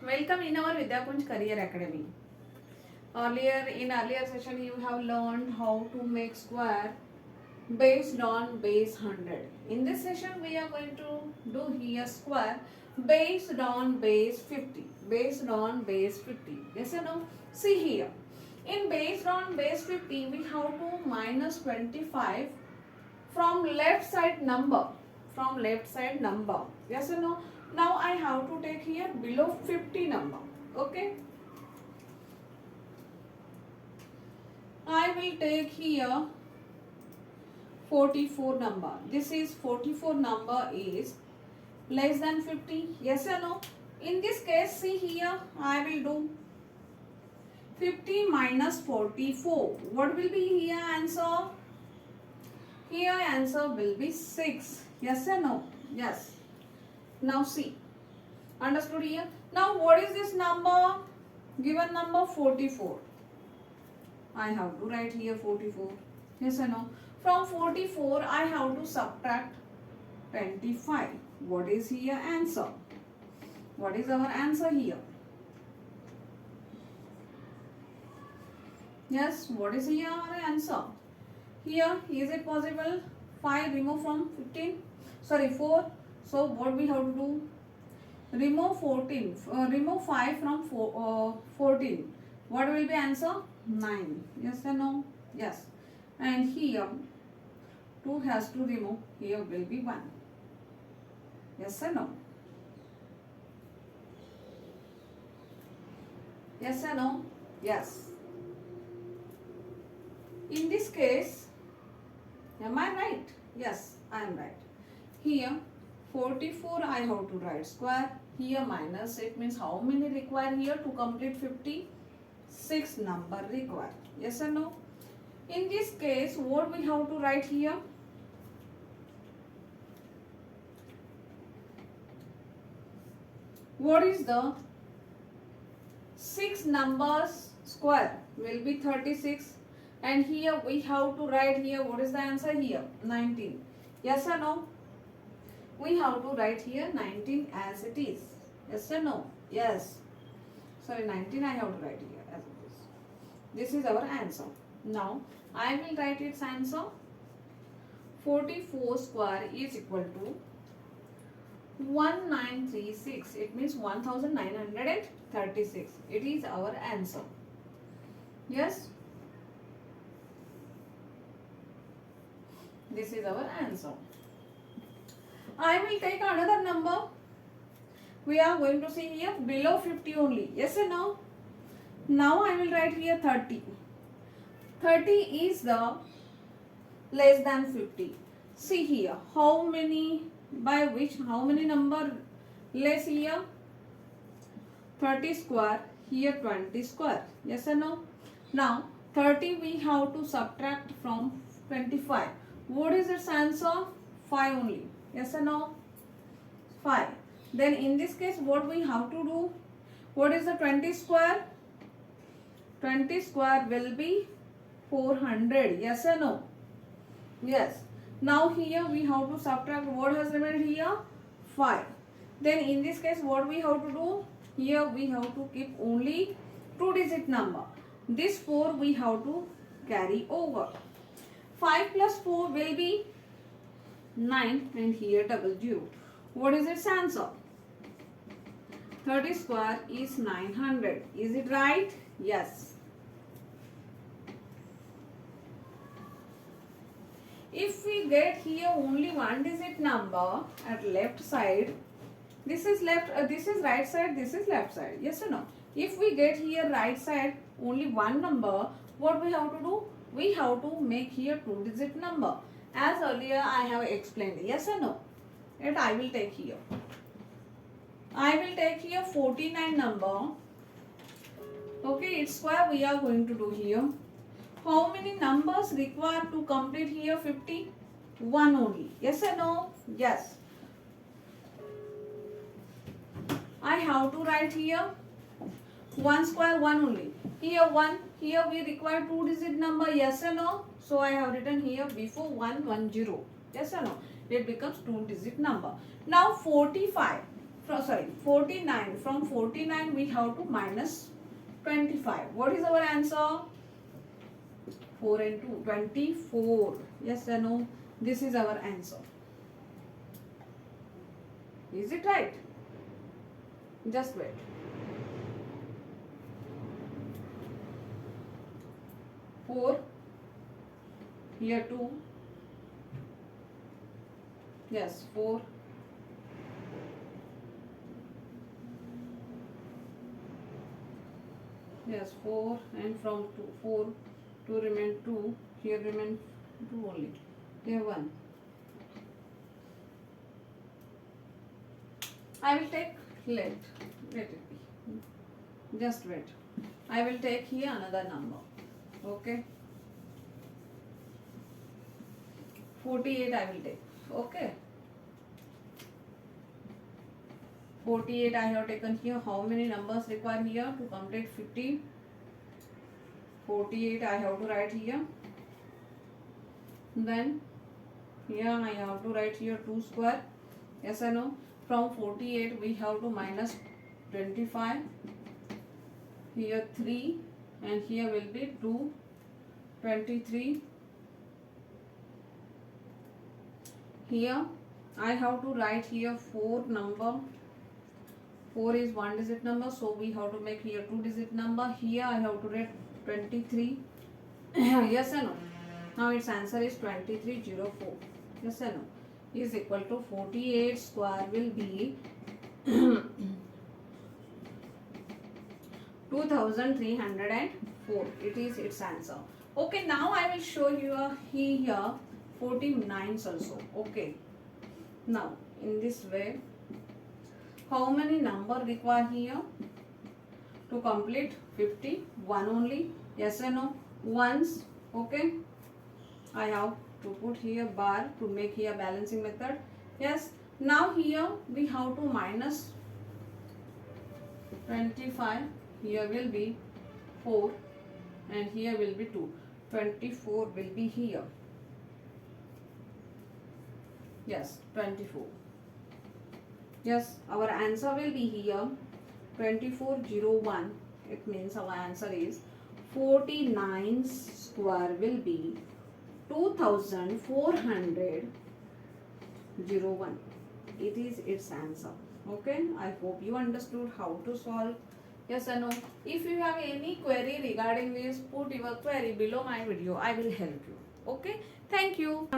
Welcome in our Vidyakunj Career Academy. Earlier session you have learned how to make square based on base 100. In this session we are going to do here square based on base 50. Based on base 50. Yes or no? See here. In based on base 50 we have to minus 25 from left side number. From left side number. Yes or no? Now I have to take here below 50 number. Okay. I will take here 44 number. This is 44 number is less than 50. Yes or no? In this case, see here, I will do 50 minus 44. What will be here answer? Here answer will be 6. Yes or no? Yes. Now see. Understood here? Now what is this number? Given number 44. I have to write here 44. Yes or no? From 44 I have to subtract 25. What is here answer? What is our answer here? Yes, what is here our answer? Here, is it possible? 5 remove from 15? Sorry, 4. So, what we have to do? Remove 14. Remove 5 from 14. What will be answer? 9. Yes or no? Yes. And here, 2 has to remove. Here will be 1. Yes or no? Yes or no? Yes. In this case, am I right? Yes, I am right. Here, 44 I have to write square. Here minus, it means how many require here to complete 50? 6 number required. Yes or no? In this case, what we have to write here? What is the 6 numbers square? Will be 36. And here we have to write here, what is the answer here? 19. Yes or no? We have to write here 19 as it is. Yes or no? Yes. Sorry, 19 I have to write here as it is. This is our answer. Now, I will write its answer. 44 square is equal to 1936. It means 1936. It is our answer. Yes? This is our answer. I will take another number. We are going to see here below 50 only. Yes or no? Now I will write here 30. 30 is the less than 50. See here. How many, by which, how many number less here? 30 square. Here 20 square. Yes or no? Now 30 we have to subtract from 25. What is its answer? 5 only. Yes or no? 5. Then in this case what we have to do? What is the 20 square? 20 square will be 400. Yes or no? Yes. Now here we have to subtract what has remained here? 5. Then in this case what we have to do? Here we have to keep only 2-digit number. This 4 we have to carry over. 5 plus 4 will be 9 and here double 0. What is its answer? 30 square is 900. Is it right? Yes. If we get here only 1-digit number at left side, this is left, this is right side, this is left side. Yes or no? If we get here right side only one number, what we have to do? We have to make here 2-digit number. As earlier I have explained. Yes or no? Yet I will take here. I will take here 49 number. Okay, its square we are going to do here. How many numbers required to complete here 50? 1 only. Yes or no? Yes. I have to write here 1 square 1 only. Here 1. Here we require 2-digit number. Yes or no? So I have written here before 1 1 0. Yes or no? It becomes 2-digit number. Now 45. 49. From 49 we have to minus 25. What is our answer? 4 and 2, 24. Yes or no? This is our answer. Is it right? Just wait. Four. Here 2. Yes, 4. Yes, 4, and from 4 remain 2. Here remain 2 only. Here 1. I will take, let it be. Just wait. I will take here another number. Okay. 48 I will take. Okay. 48 I have taken here. How many numbers required here to complete 50? 48 I have to write here. Then here I have to write here 2 square. Yes or no? From 48 we have to minus 25. Here 3 and here will be 2. 23. Here I have to write here 4 number. 4 is 1 digit number, so we have to make here 2 digit number. Here I have to write 23. Yes or no? Now its answer is 2304. Yes or no? Is equal to 48 square will be 2304. It is its answer. Okay, now I will show you here 49s also. Okay. Now in this way, how many number required here to complete 50? 1 only. Yes or no? Ones. Okay. I have to put here bar to make here balancing method. Yes. Now here we have to minus 25. Here will be 4 and here will be 2. 24 will be here. Yes, 24. Yes, our answer will be here 2401. It means our answer is 49 square will be 2401. It is its answer. Okay, I hope you understood how to solve. Yes or no? If you have any query regarding this, put your query below my video. I will help you. Okay, thank you.